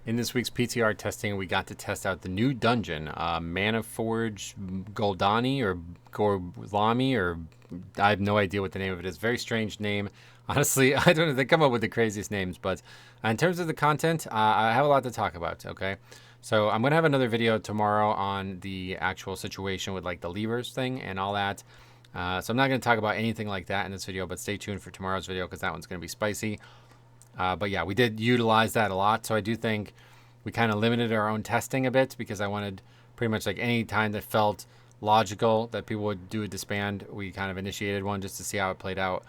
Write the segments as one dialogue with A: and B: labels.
A: In this week's PTR testing, we got to test out the new dungeon, Mana Forge Goldani or Gorlami, or I have no idea what the name of it is. Very strange name. Honestly, I don't know. They come up with the craziest names, but in terms of the content, I have a lot to talk about, okay? So I'm going to have another video tomorrow on the actual situation with like the levers thing and all that. So I'm not going to talk about anything like that in this video, but stay tuned for tomorrow's video because that one's going to be spicy. But yeah, we did utilize that a lot. So I do think we kind of limited our own testing a bit because I wanted pretty much like any time that felt logical that people would do a disband, we kind of initiated one just to see how it played out.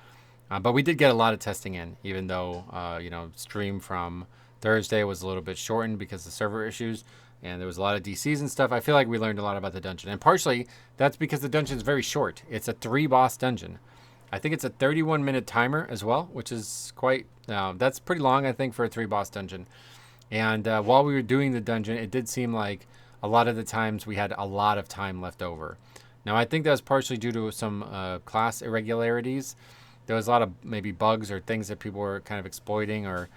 A: But we did get a lot of testing in, even though, stream from Thursday was a little bit shortened because of server issues. And there was a lot of DCs and stuff. I feel like we learned a lot about the dungeon. And partially, that's because the dungeon is very short. It's a 3-boss dungeon. I think it's a 31-minute timer as well, which is quite, that's pretty long, I think, for a 3-boss dungeon. And while we were doing the dungeon, it did seem like a lot of the times we had a lot of time left over. Now, I think that was partially due to some class irregularities. There was a lot of maybe bugs or things that people were kind of exploiting, or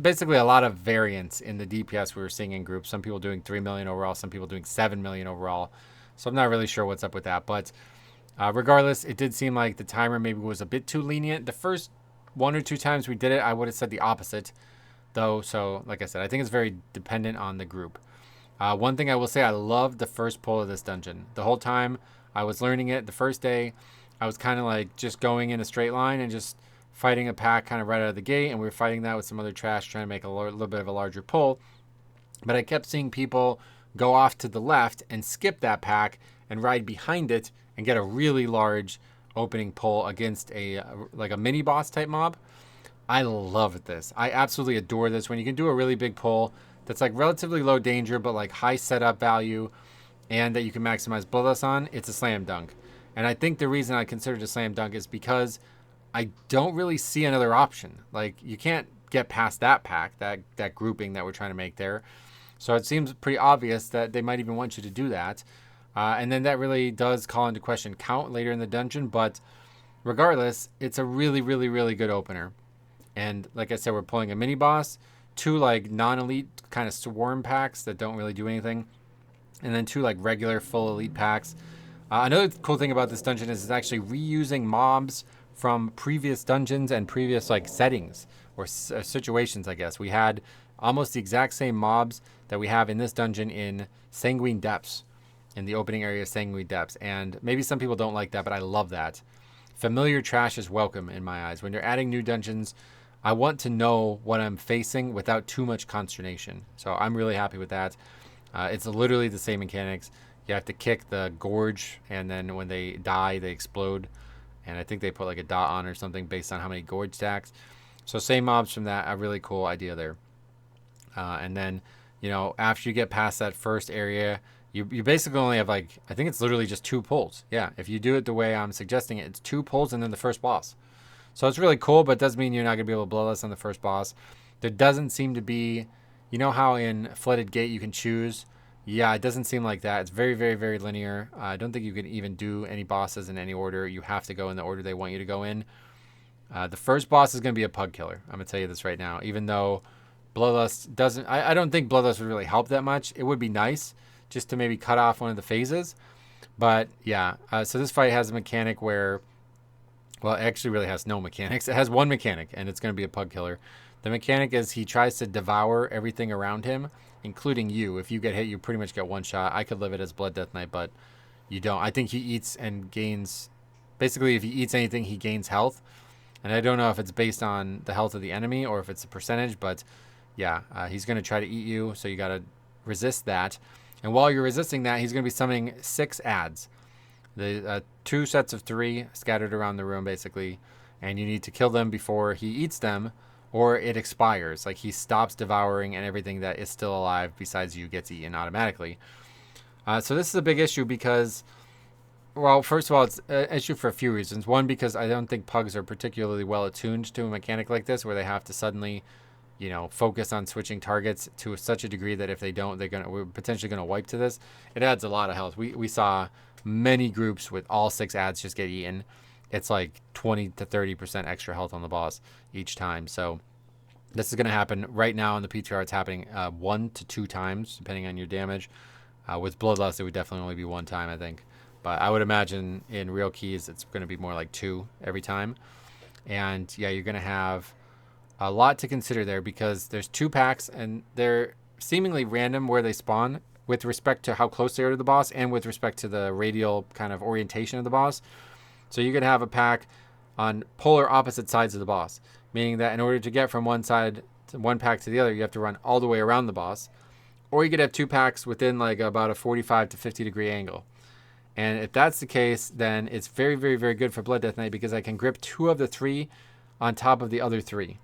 A: basically a lot of variance in the DPS we were seeing in groups. Some people doing 3 million overall, some people doing 7 million overall. So I'm not really sure what's up with that. But regardless, it did seem like the timer maybe was a bit too lenient. The first 1 or 2 times we did it, I would have said the opposite, though. So like I said, I think it's very dependent on the group. One thing I will say, I loved the first pull of this dungeon. The whole time I was learning it, the first day, I was kind of like just going in a straight line and just fighting a pack kind of right out of the gate. And we were fighting that with some other trash, trying to make a little bit of a larger pull. But I kept seeing people go off to the left and skip that pack and ride behind it and get a really large opening pull against a mini boss type mob. I love this. I absolutely adore this. When you can do a really big pull that's like relatively low danger, but like high setup value, and that you can maximize bloodlust on, it's a slam dunk. And I think the reason I consider it a slam dunk is because I don't really see another option. Like, you can't get past that pack, that grouping that we're trying to make there. So it seems pretty obvious that they might even want you to do that. And then that really does call into question count later in the dungeon. But regardless, it's a really, really, really good opener. And like I said, we're pulling a mini boss, 2 like non-elite kind of swarm packs that don't really do anything, and then 2 like regular full elite packs. Another cool thing about this dungeon is it's actually reusing mobs from previous dungeons and previous like settings or situations, I guess. We had almost the exact same mobs that we have in this dungeon in Sanguine Depths, in the opening area of Sanguine Depths. And maybe some people don't like that, but I love that. Familiar trash is welcome in my eyes. When you're adding new dungeons, I want to know what I'm facing without too much consternation. So I'm really happy with that. It's literally the same mechanics. You have to kick the gorge, and then when they die, they explode. And I think they put like a dot on or something based on how many gorge stacks. So same mobs from that. A really cool idea there. And then, after you get past that first area, you basically only have like, I think it's literally just 2 pulls. Yeah, if you do it the way I'm suggesting it, it's 2 pulls and then the first boss. So it's really cool, but it does mean you're not going to be able to bloodlust on the first boss. There doesn't seem to be, you know how in Flooded Gate you can choose? Yeah, it doesn't seem like that. It's very, very, very linear. I don't think you can even do any bosses in any order. You have to go in the order they want you to go in. The first boss is going to be a pug killer. I'm going to tell you this right now. Even though bloodlust doesn't, I don't think bloodlust would really help that much. It would be nice just to maybe cut off one of the phases. But yeah, so this fight has a mechanic where, well, it actually really has no mechanics. It has one mechanic, and it's going to be a pug killer. The mechanic is he tries to devour everything around him, including you. If you get hit, you pretty much get one shot. I could live it as Blood Death Knight, but you don't. I think he eats and gains, basically if he eats anything, he gains health. And I don't know if it's based on the health of the enemy or if it's a percentage, but yeah, he's going to try to eat you, so you got to resist that. And while you're resisting that, he's going to be summoning 6 ads. The 2 sets of 3 scattered around the room, basically, and you need to kill them before he eats them, or it expires. Like, he stops devouring, and everything that is still alive besides you gets eaten automatically. So this is a big issue because, well, first of all, it's an issue for a few reasons. One, because I don't think pugs are particularly well attuned to a mechanic like this, where they have to suddenly, focus on switching targets to such a degree that if they don't, we're potentially gonna wipe to this. It adds a lot of health. We saw many groups with all 6 ads just get eaten. It's like 20 to 30% extra health on the boss each time. So This is going to happen right now in the PTR. It's happening 1 to 2 times, depending on your damage. With Bloodlust, it would definitely only be 1 time, I think. But I would imagine in real keys, it's going to be more like 2 every time. And yeah, you're going to have a lot to consider there because there's 2 packs and they're seemingly random where they spawn with respect to how close they are to the boss and with respect to the radial kind of orientation of the boss. So you could have a pack on polar opposite sides of the boss, meaning that in order to get from one side to one pack to the other, you have to run all the way around the boss. Or you could have 2 packs within like about a 45 to 50 degree angle. And if that's the case, then it's very, very, very good for Blood Death Knight because I can grip 2 of the 3 on top of the other 3.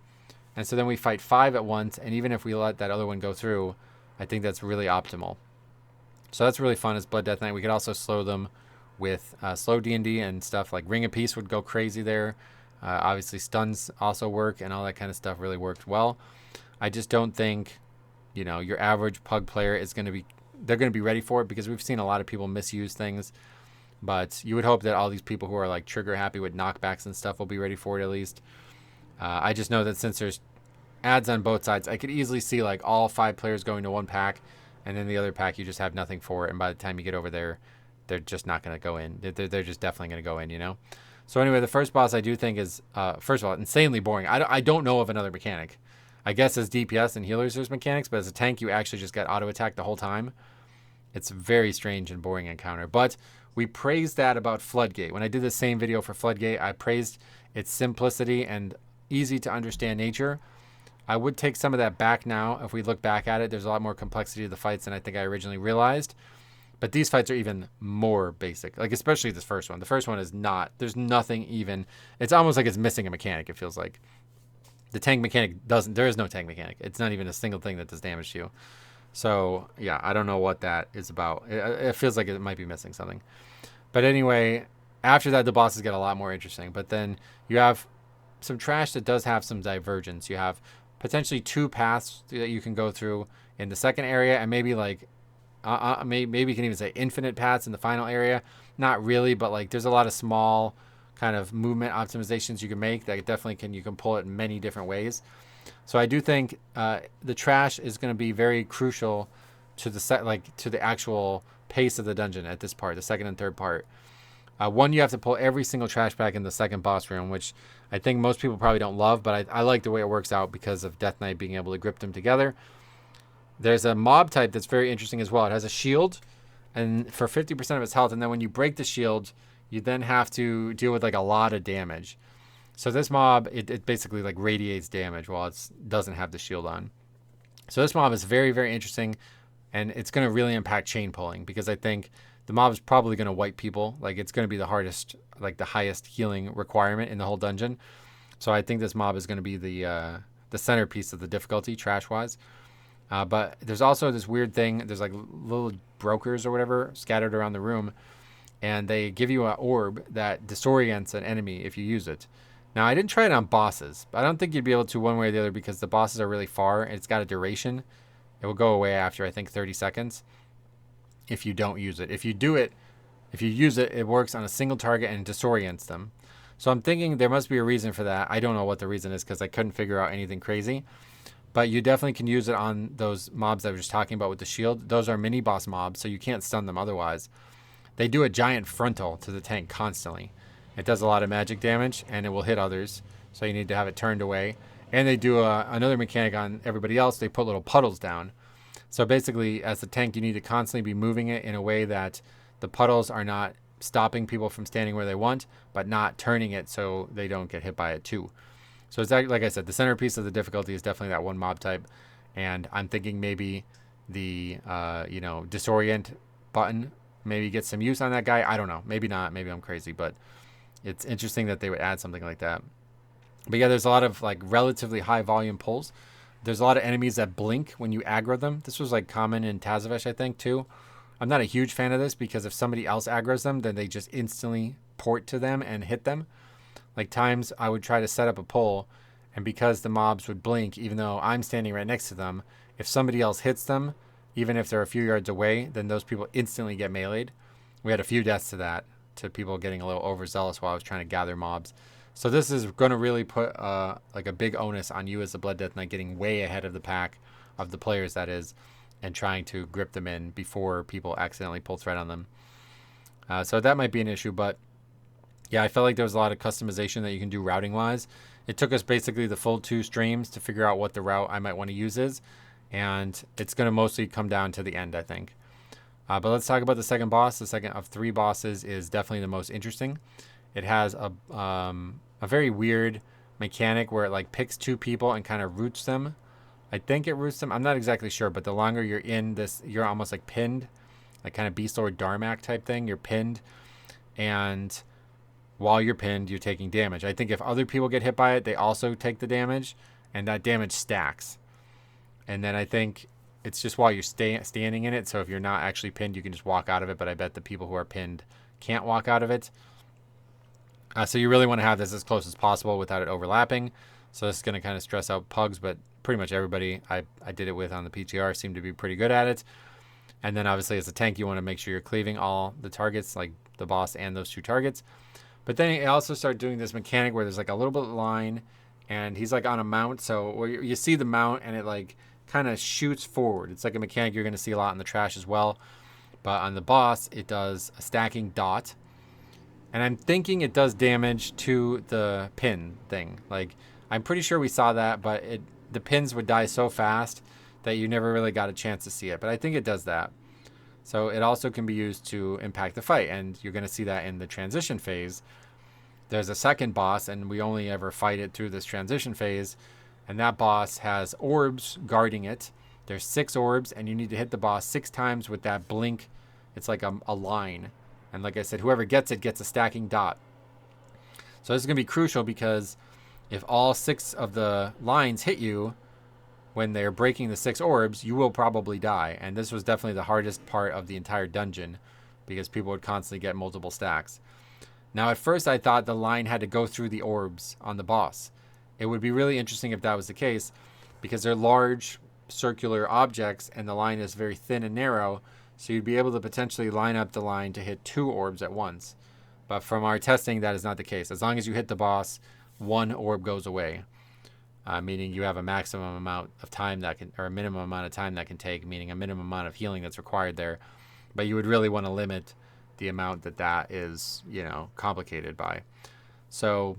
A: And so then we fight 5 at once, and even if we let that other one go through, I think that's really optimal. So that's really fun as Blood Death Knight. We could also slow them with slow D&D and stuff like Ring of Peace would go crazy there. Obviously stuns also work and all that kind of stuff really worked well. I just don't think, your average Pug player is going to be, they're going to be ready for it because we've seen a lot of people misuse things. But you would hope that all these people who are like trigger happy with knockbacks and stuff will be ready for it at least. I just know that since there's ads on both sides, I could easily see like all 5 players going to one pack, and then the other pack you just have nothing for it. And by the time you get over there, they're just not going to go in. They're just definitely going to go in, So anyway, the first boss I do think is, first of all, insanely boring. I don't know of another mechanic. I guess as DPS and healers there's mechanics, but as a tank you actually just get auto attack the whole time. It's a very strange and boring encounter. But we praised that about Floodgate. When I did the same video for Floodgate, I praised its simplicity and easy to understand nature. I would take some of that back now. If we look back at it, there's a lot more complexity to the fights than I think I originally realized. But these fights are even more basic, like especially this first one. The first one is not, there's nothing even, it's almost like it's missing a mechanic, it feels like. The tank mechanic there is no tank mechanic. It's not even a single thing that does damage to you. So yeah, I don't know what that is about. It feels like it might be missing something. But anyway, after that, the bosses get a lot more interesting. But then you have some trash that does have some divergence. You have potentially 2 paths that you can go through in the second area, and maybe like maybe you can even say infinite paths in the final area. Not really, but like there's a lot of small kind of movement optimizations you can make that definitely you can pull it in many different ways. So I do think the trash is going to be very crucial to the actual pace of the dungeon at this part, the second and third part. One, you have to pull every single trash pack in the second boss room, which I think most people probably don't love, but I like the way it works out because of Death Knight being able to grip them together. There's a mob type that's very interesting as well. It has a shield, and for 50% of its health, and then when you break the shield, you then have to deal with like a lot of damage. So this mob, it basically like radiates damage while it doesn't have the shield on. So this mob is very, very interesting, and it's going to really impact chain pulling because I think the mob is probably going to wipe people. Like it's going to be the hardest, like the highest healing requirement in the whole dungeon. So I think this mob is going to be the centerpiece of the difficulty trash-wise. But there's also this weird thing. There's like little brokers or whatever scattered around the room, and they give you an orb that disorients an enemy if you use it. Now, I didn't try it on bosses, but I don't think you'd be able to one way or the other because the bosses are really far, and it's got a duration. It will go away after, I think, 30 seconds if you don't use it. If you use it, it works on a single target and disorients them. So I'm thinking there must be a reason for that. I don't know what the reason is because I couldn't figure out anything crazy. But you definitely can use it on those mobs I was just talking about with the shield. Those are mini boss mobs, so you can't stun them otherwise. They do a giant frontal to the tank constantly. It does a lot of magic damage, and it will hit others, so you need to have it turned away. And they do another mechanic on everybody else. They put little puddles down. So basically, as a tank, you need to constantly be moving it in a way that the puddles are not stopping people from standing where they want, but not turning it so they don't get hit by it too. So it's like I said, the centerpiece of the difficulty is definitely that one mob type, and I'm thinking maybe the disorient button maybe get some use on that guy. I don't know, maybe not, maybe I'm crazy, but it's interesting that they would add something like that. But yeah, there's a lot of like relatively high volume pulls. There's a lot of enemies that blink when you aggro them. This was like common in Tazavesh, I think, too. I'm not a huge fan of this because if somebody else aggroes them, then they just instantly port to them and hit them. Like times I would try to set up a pull, and because the mobs would blink, even though I'm standing right next to them, if somebody else hits them, even if they're a few yards away, then those people instantly get meleeed. We had a few deaths to that, to people getting a little overzealous while I was trying to gather mobs. So this is going to really put like a big onus on you as the Blood Death Knight, getting way ahead of the pack of the players, that is, and trying to grip them in before people accidentally pull thread on them. So that might be an issue, but yeah, I felt like there was a lot of customization that you can do routing wise. It took us basically the full 2 streams to figure out what the route I might want to use is, and it's going to mostly come down to the end, I think. But let's talk about the second boss. The second of 3 bosses is definitely the most interesting. It has a very weird mechanic where it like picks 2 people and kind of roots them. I think it roots them. I'm not exactly sure, but the longer you're in this, you're almost like pinned, like kind of Beast Lord Darmak type thing. You're pinned, and while you're pinned, you're taking damage. I think if other people get hit by it, they also take the damage, and that damage stacks. And then I think it's just while you're standing in it. So if you're not actually pinned, you can just walk out of it. But I bet the people who are pinned can't walk out of it. So you really want to have this as close as possible without it overlapping. So this is going to kind of stress out pugs, but pretty much everybody I did it with on the PTR seemed to be pretty good at it. And then obviously as a tank, you want to make sure you're cleaving all the targets, like the boss and those 2 targets. But then it also started doing this mechanic where there's like a little bit of line, and he's like on a mount. So where you see the mount and it like kind of shoots forward. It's like a mechanic you're going to see a lot in the trash as well. But on the boss, it does a stacking dot. And I'm thinking it does damage to the pin thing. Like, I'm pretty sure we saw that, but the pins would die so fast that you never really got a chance to see it. But I think it does that. So it also can be used to impact the fight, and you're going to see that in the transition phase. There's a second boss, and we only ever fight it through this transition phase, and that boss has orbs guarding it. There's 6 orbs, and you need to hit the boss 6 times with that blink. It's like a line. And like I said, whoever gets it gets a stacking dot. So this is going to be crucial, because if all 6 of the lines hit you when they're breaking the 6 orbs, you will probably die. And this was definitely the hardest part of the entire dungeon, because people would constantly get multiple stacks. Now, at first, I thought the line had to go through the orbs on the boss. It would be really interesting if that was the case, because they're large circular objects and the line is very thin and narrow, so you'd be able to potentially line up the line to hit 2 orbs at once. But from our testing, that is not the case. As long as you hit the boss, 1 orb goes away. Meaning you have a maximum amount of time that can, or a minimum amount of time that can take, meaning a minimum amount of healing that's required there. But you would really want to limit the amount that is, complicated by. So,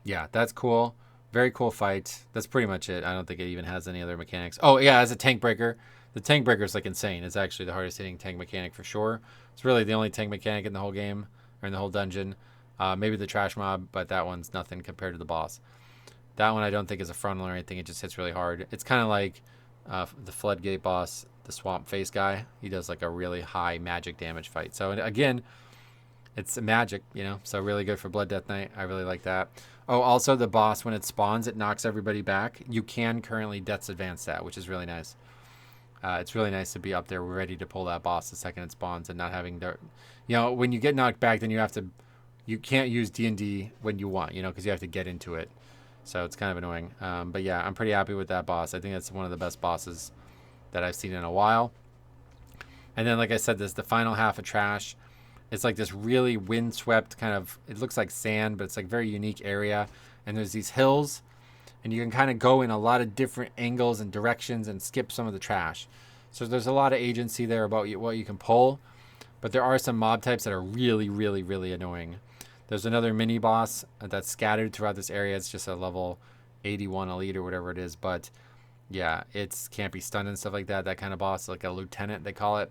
A: yeah, that's cool. Very cool fight. That's pretty much it. I don't think it even has any other mechanics. Oh, yeah, as a tank breaker. The tank breaker is like insane. It's actually the hardest hitting tank mechanic for sure. It's really the only tank mechanic in the whole game, or in the whole dungeon. Maybe the trash mob, but that one's nothing compared to the boss. That one I don't think is a frontal or anything. It just hits really hard. It's kind of like the Floodgate boss, the Swamp Face guy. He does like a really high magic damage fight. So again, it's magic, so really good for Blood Death Knight. I really like that. Oh, also the boss, when it spawns, it knocks everybody back. You can currently Death's Advance that, which is really nice. It's really nice to be up there ready to pull that boss the second it spawns, and not having to, when you get knocked back, then you can't use D&D when you want, because you have to get into it. So it's kind of annoying. But yeah, I'm pretty happy with that boss. I think that's one of the best bosses that I've seen in a while. And then, like I said, the final half of trash. It's like this really windswept kind of, it looks like sand, but it's like very unique area. And there's these hills, and you can kind of go in a lot of different angles and directions and skip some of the trash. So there's a lot of agency there about what you can pull. But there are some mob types that are really, really, really annoying. There's another mini boss that's scattered throughout this area. It's just a level 81 elite or whatever it is. But yeah, it can't be stunned and stuff like that. That kind of boss, like a lieutenant, they call it.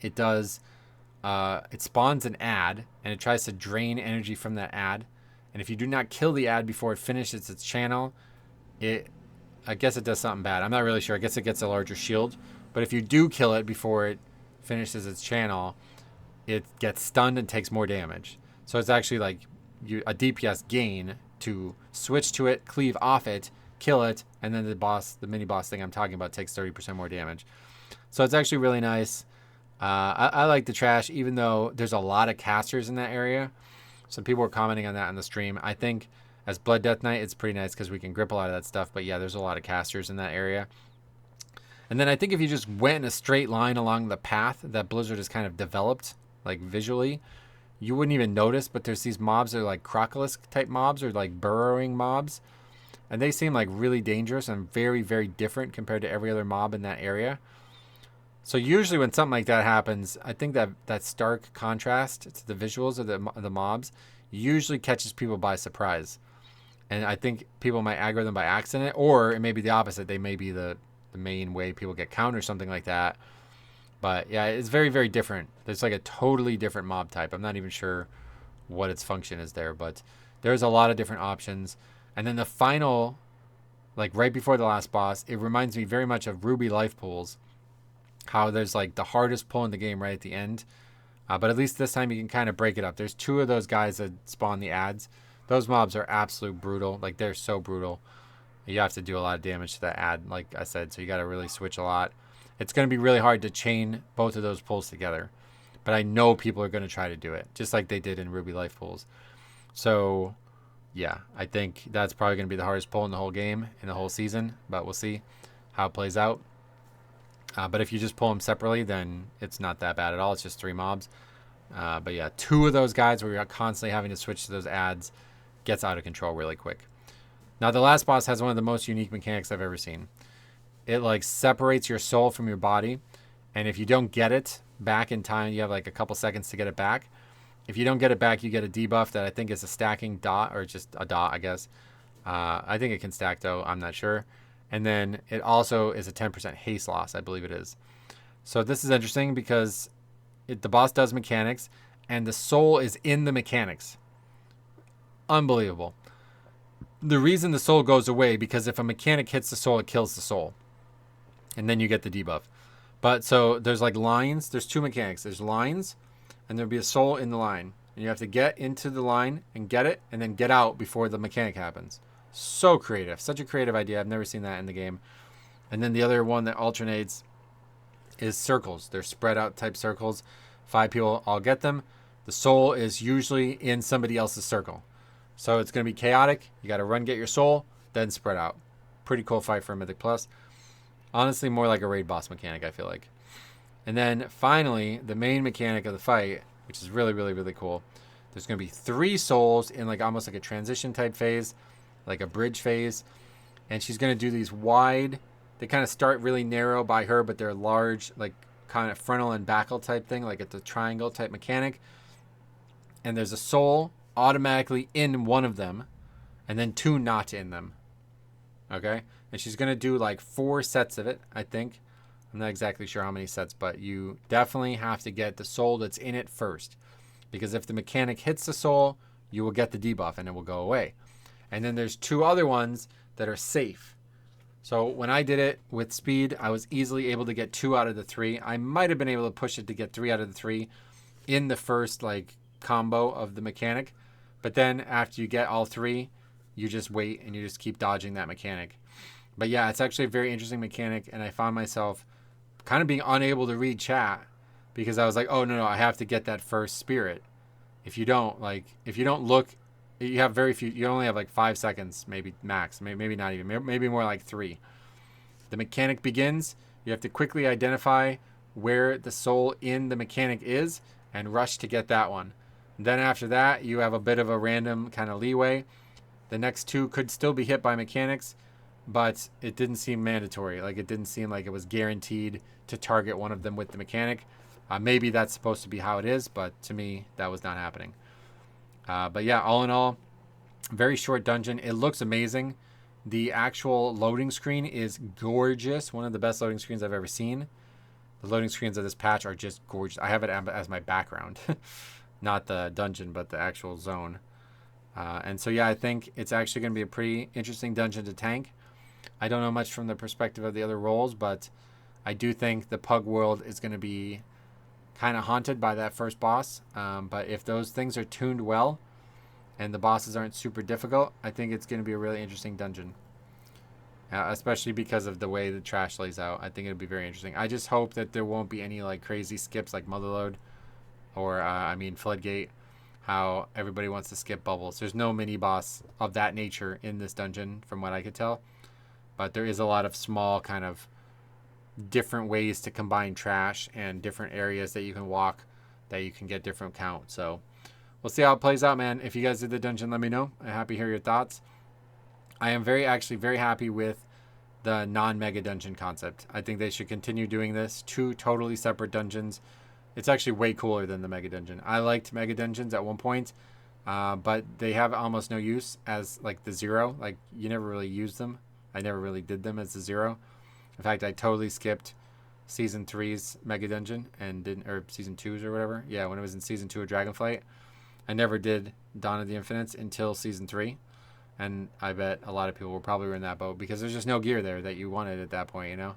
A: It does, it spawns an ad, and it tries to drain energy from that ad. And if you do not kill the ad before it finishes its channel, I guess it does something bad. I'm not really sure. I guess it gets a larger shield. But if you do kill it before it finishes its channel, it gets stunned and takes more damage. So it's actually like a DPS gain to switch to it, cleave off it, kill it, and then the mini boss thing I'm talking about takes 30% more damage. So it's actually really nice. I like the trash, even though there's a lot of casters in that area. Some people were commenting on that on the stream. I think as Blood Death Knight, it's pretty nice because we can grip a lot of that stuff. But yeah, there's a lot of casters in that area. And then I think if you just went in a straight line along the path that Blizzard has kind of developed, like visually, you wouldn't even notice, but there's these mobs that are like Crocolisk type mobs or like burrowing mobs. And they seem like really dangerous and very, very different compared to every other mob in that area. So usually when something like that happens, I think that stark contrast to the visuals of the mobs usually catches people by surprise. And I think people might aggro them by accident, or it may be the opposite. They may be the main way people get countered or something like that. But yeah, it's very, very different. There's like a totally different mob type. I'm not even sure what its function is there, but there's a lot of different options. And then the final, like right before the last boss, it reminds me very much of Ruby life pools. How there's like the hardest pull in the game right at the end. But at least this time you can kind of break it up. There's 2 of those guys that spawn the ads. Those mobs are absolute brutal. Like they're so brutal. You have to do a lot of damage to that ad, like I said. So you got to really switch a lot. It's going to be really hard to chain both of those pulls together. But I know people are going to try to do it, just like they did in Ruby life pools. So yeah, I think that's probably going to be the hardest pull in the whole game, in the whole season. But we'll see how it plays out. But if you just pull them separately, then it's not that bad at all. It's just 3 mobs. But yeah, 2 of those guys where you're constantly having to switch to those ads gets out of control really quick. Now, the last boss has one of the most unique mechanics I've ever seen. It like separates your soul from your body. And if you don't get it back in time, you have like a couple seconds to get it back. If you don't get it back, you get a debuff that I think is a stacking dot, or just a dot, I guess. I think it can stack though. I'm not sure. And then it also is a 10% haste loss, I believe it is. So this is interesting because the boss does mechanics, and the soul is in the mechanics. Unbelievable. The reason the soul goes away, because if a mechanic hits the soul, it kills the soul. And then you get the debuff. But so there's like lines. There's 2 mechanics. There's lines, and there'll be a soul in the line. And you have to get into the line and get it, and then get out before the mechanic happens. So creative. Such a creative idea. I've never seen that in the game. And then the other one that alternates is circles. They're spread out type circles. 5 people all get them. The soul is usually in somebody else's circle. So it's going to be chaotic. You got to run, get your soul, then spread out. Pretty cool fight for a Mythic Plus. Honestly, more like a raid boss mechanic, I feel like. And then finally, the main mechanic of the fight, which is really, really, really cool. There's going to be 3 souls in like almost like a transition type phase, like a bridge phase. And she's going to do these wide, they kind of start really narrow by her, but they're large, like kind of frontal and backal type thing, like it's a triangle type mechanic. And there's a soul automatically in one of them, and then 2 not in them. Okay? And she's going to do like 4 sets of it, I think. I'm not exactly sure how many sets, but you definitely have to get the soul that's in it first. Because if the mechanic hits the soul, you will get the debuff and it will go away. And then there's 2 other ones that are safe. So when I did it with speed, I was easily able to get 2 out of the 3. I might have been able to push it to get 3 out of the 3 in the first like combo of the mechanic. But then after you get all 3, you just wait and you just keep dodging that mechanic. But yeah, it's actually a very interesting mechanic, and I found myself kind of being unable to read chat because I was like, oh no, I have to get that first spirit. If you don't look, you have very few, you only have like 5 seconds, maybe max, maybe not even, maybe more like 3. The mechanic begins, you have to quickly identify where the soul in the mechanic is and rush to get that one. And then after that, you have a bit of a random kind of leeway. The next 2 could still be hit by mechanics, but it didn't seem mandatory. Like it didn't seem like it was guaranteed to target one of them with the mechanic. Maybe that's supposed to be how it is, but to me, that was not happening. But yeah, all in all, very short dungeon. It looks amazing. The actual loading screen is gorgeous. One of the best loading screens I've ever seen. The loading screens of this patch are just gorgeous. I have it as my background. Not the dungeon, but the actual zone. And so yeah, I think it's actually going to be a pretty interesting dungeon to tank. I don't know much from the perspective of the other roles, but I do think the Pug world is going to be kind of haunted by that first boss. But if those things are tuned well and the bosses aren't super difficult, I think it's going to be a really interesting dungeon. Especially because of the way the trash lays out. I think it'll be very interesting. I just hope that there won't be any like crazy skips like Motherlode or Floodgate. How everybody wants to skip bubbles. There's no mini boss of that nature in this dungeon from what I could tell. But there is a lot of small kind of different ways to combine trash and different areas that you can walk that you can get different count. So we'll see how it plays out, man. If you guys did the dungeon, let me know. I'm happy to hear your thoughts. I am actually very happy with the non-mega dungeon concept. I think they should continue doing this. 2 totally separate dungeons. It's actually way cooler than the mega dungeon. I liked mega dungeons at one point, but they have almost no use as like the 0. Like you never really use them. I never really did them as the 0. In fact, I totally skipped season 3's mega dungeon and didn't, or season 2's or whatever. Yeah, when it was in season 2 of Dragonflight, I never did Dawn of the Infinites until season 3. And I bet a lot of people were probably in that boat because there's just no gear there that you wanted at that point, you know?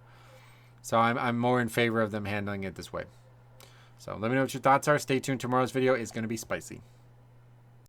A: So I'm more in favor of them handling it this way. So let me know what your thoughts are. Stay tuned. Tomorrow's video is going to be spicy.